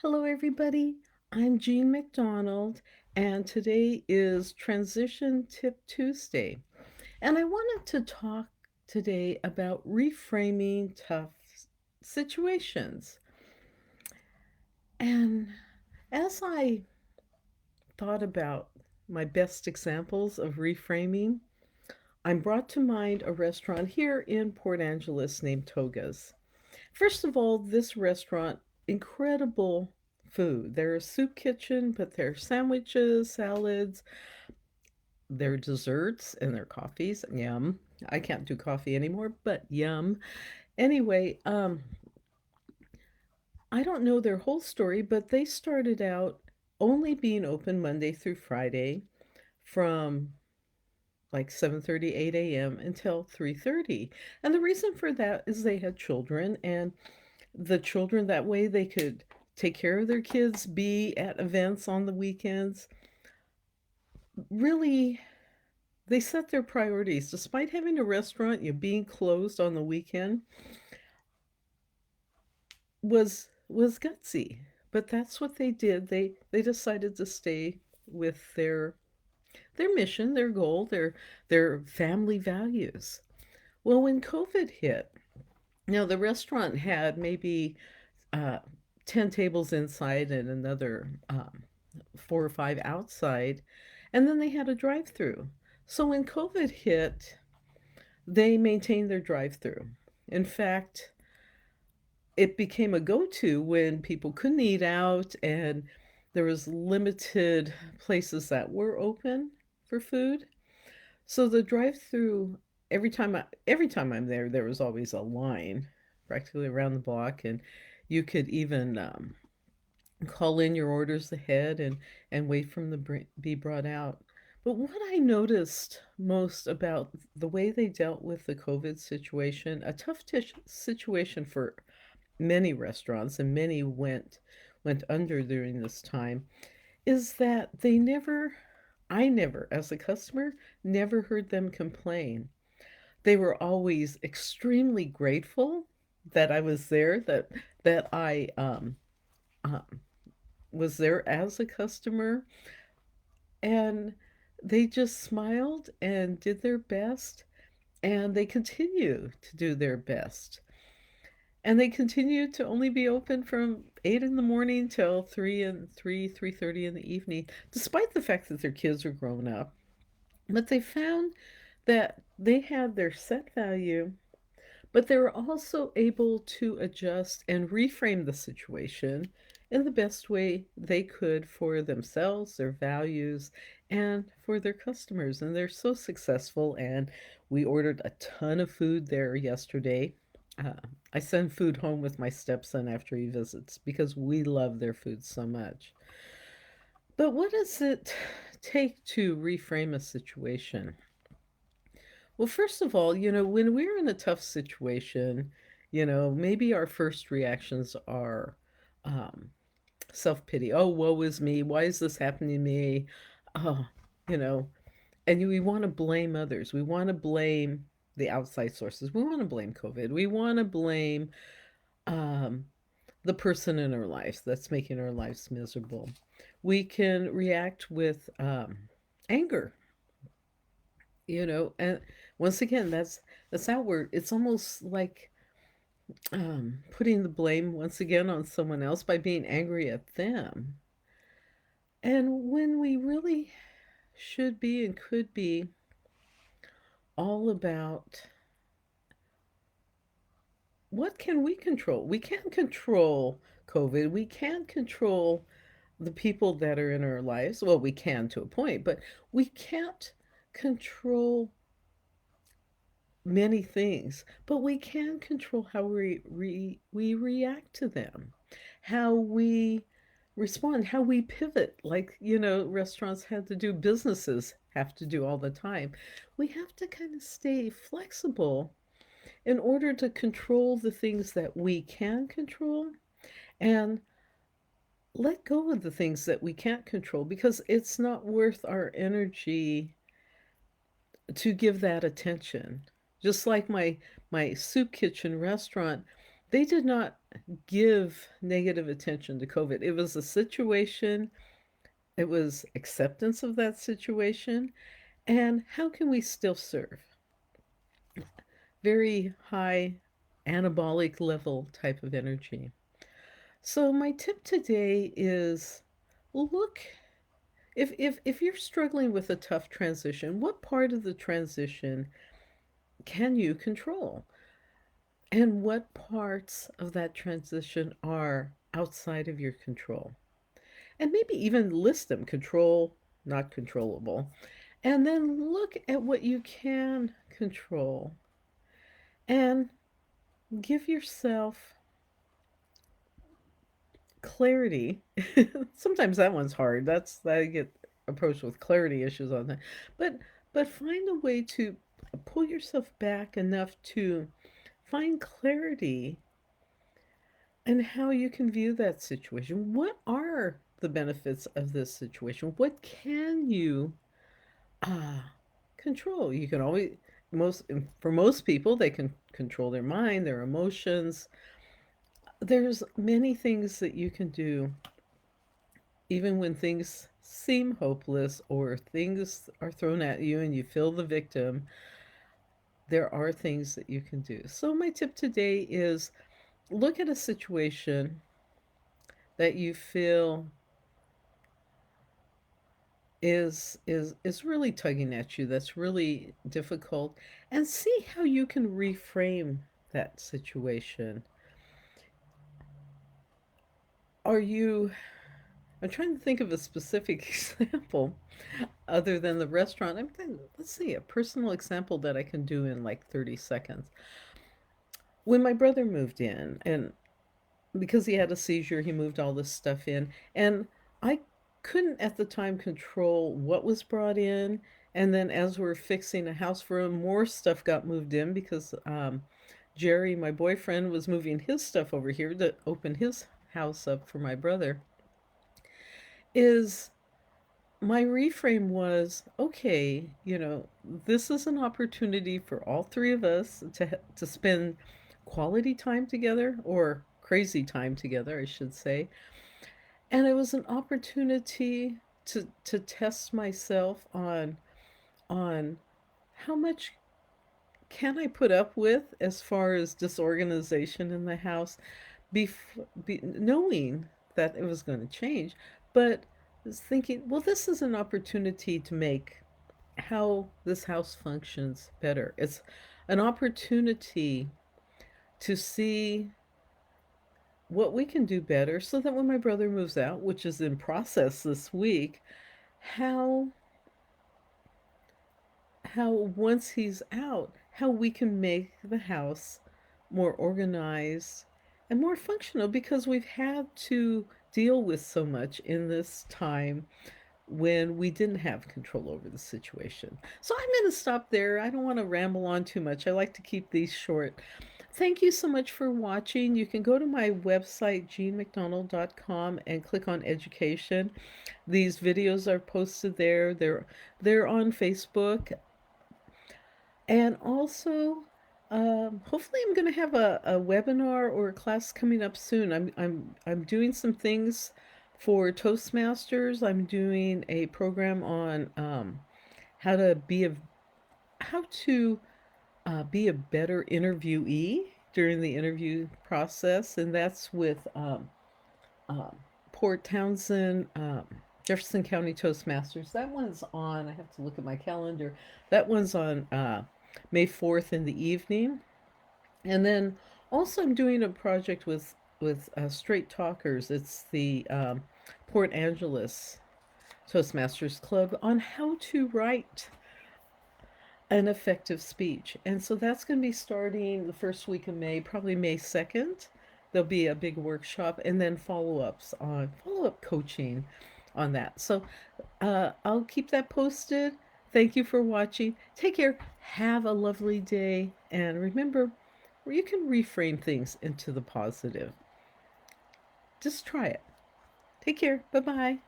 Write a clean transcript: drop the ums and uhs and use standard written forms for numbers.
Hello, everybody. I'm Jean McDonald, and today is Transition Tip Tuesday. And I wanted to talk today about reframing tough situations. And as I thought about my best examples of reframing, I'm brought to mind a restaurant here in Port Angeles named Toga's. First of all, this restaurant, incredible food. They're a soup kitchen, but their sandwiches, salads, their desserts, and their coffees. Yum. I can't do coffee anymore, but yum. Anyway, I don't know their whole story, but they started out only being open Monday through Friday from like 7:30, 8 a.m. until 3:30. And the reason for that is they had children, and the children that way they could take care of their kids, be at events on the weekends. Really, they set their priorities. Despite having a restaurant, being closed on the weekend was gutsy. But that's what they did. They decided to stay with their mission, their goal, their family values. Well, when COVID hit, now the restaurant had maybe uh, 10 tables inside and another 4 or 5 outside. And then they had a drive through. So when COVID hit, they maintained their drive through. In fact, it became a go to when people couldn't eat out and there was limited places that were open for food. So the drive through every time I'm there, there was always a line practically around the block, and you could even call in your orders ahead and wait for them to be brought out. But what I noticed most about the way they dealt with the COVID situation, a tough situation for many restaurants, and many went under during this time, is that I never, as a customer, never heard them complain. They were always extremely grateful that I was there, that I um, was there as a customer, and they just smiled and did their best, and they continue to do their best. And they continue to only be open from 8 in the morning till 3:30 in the evening, despite the fact that their kids are grown up. But they found that they had their set value, but they were also able to adjust and reframe the situation in the best way they could for themselves, their values, and for their customers. And they're so successful. And we ordered a ton of food there yesterday. Uh, I send food home with my stepson after he visits because we love their food so much. But what does it take to reframe a situation? Well, first of all, when we're in a tough situation, maybe our first reactions are um, self pity. Oh, woe is me. Why is this happening to me? Oh, you know, we want to blame others. We want to blame the outside sources. We want to blame COVID. We want to blame um, the person in our lives that's making our lives miserable. We can react with anger, and once again, that's outward. It's almost like putting the blame once again on someone else by being angry at them. And when we really should be and could be all about what can we control? We can't control COVID. We can't control the people that are in our lives. Well, we can to a point, but we can't control many things, but we can control how we react to them, how we respond, how we pivot. Like, restaurants had to do, businesses have to do all the time. We have to kind of stay flexible in order to control the things that we can control and let go of the things that we can't control, because it's not worth our energy to give that attention. Just like my soup kitchen restaurant, They did not give negative attention to COVID. It was a situation, it was acceptance of that situation, and how can we still serve? Very high anabolic level type of energy. So my tip today is look if you're struggling with a tough transition, what part of the transition can you control? And what parts of that transition are outside of your control? And maybe even list them: control, not controllable. And then look at what you can control and give yourself clarity. Sometimes that one's hard. That I get approached with clarity issues on that. But find a way to pull yourself back enough to find clarity in how you can view that situation. What are the benefits of this situation? What can you control? You can always most for most people they can control their mind, their emotions. There's many things that you can do even when things seem hopeless or things are thrown at you and you feel the victim. There are things that you can do. So my tip today is look at a situation that you feel is really tugging at you, that's really difficult, and see how you can reframe that situation. Are you I'm trying to think of a specific example other than the restaurant. I'm thinking, let's see, a personal example that I can do in like 30 seconds. When my brother moved in, and because he had a seizure, he moved all this stuff in, and I couldn't at the time control what was brought in. And then as we're fixing a house for him, more stuff got moved in because Jerry, my boyfriend, was moving his stuff over here to open his house up for my brother. Is my reframe was, okay, this is an opportunity for all three of us to spend quality time together, or crazy time together, I should say. And it was an opportunity to test myself on how much can I put up with as far as disorganization in the house, knowing that it was going to change, but was thinking, well, this is an opportunity to make how this house functions better. It's an opportunity to see what we can do better so that when my brother moves out, which is in process this week, how once he's out, how we can make the house more organized and more functional, because we've had to deal with so much in this time when we didn't have control over the situation. So I'm going to stop there. I don't want to ramble on too much. I like to keep these short. Thank you so much for watching. You can go to my website, jeanmcdonald.com, and click on education. These videos are posted there. They're on Facebook. And also, hopefully I'm going to have a webinar or a class coming up soon. I'm doing some things for Toastmasters. I'm doing a program on how to be a how to be a better interviewee during the interview process, and that's with um, Port Townsend, Jefferson County Toastmasters. That one's on. I have to look at my calendar. That one's on May 4th in the evening, and then also I'm doing a project with Straight Talkers. It's the Port Angeles Toastmasters Club on how to write an effective speech. And so that's going to be starting the first week of May, probably May 2nd. There'll be a big workshop and then follow up coaching on that. So I'll keep that posted. Thank you for watching. Take care. Have a lovely day. And remember, you can reframe things into the positive. Just try it. Take care. Bye bye.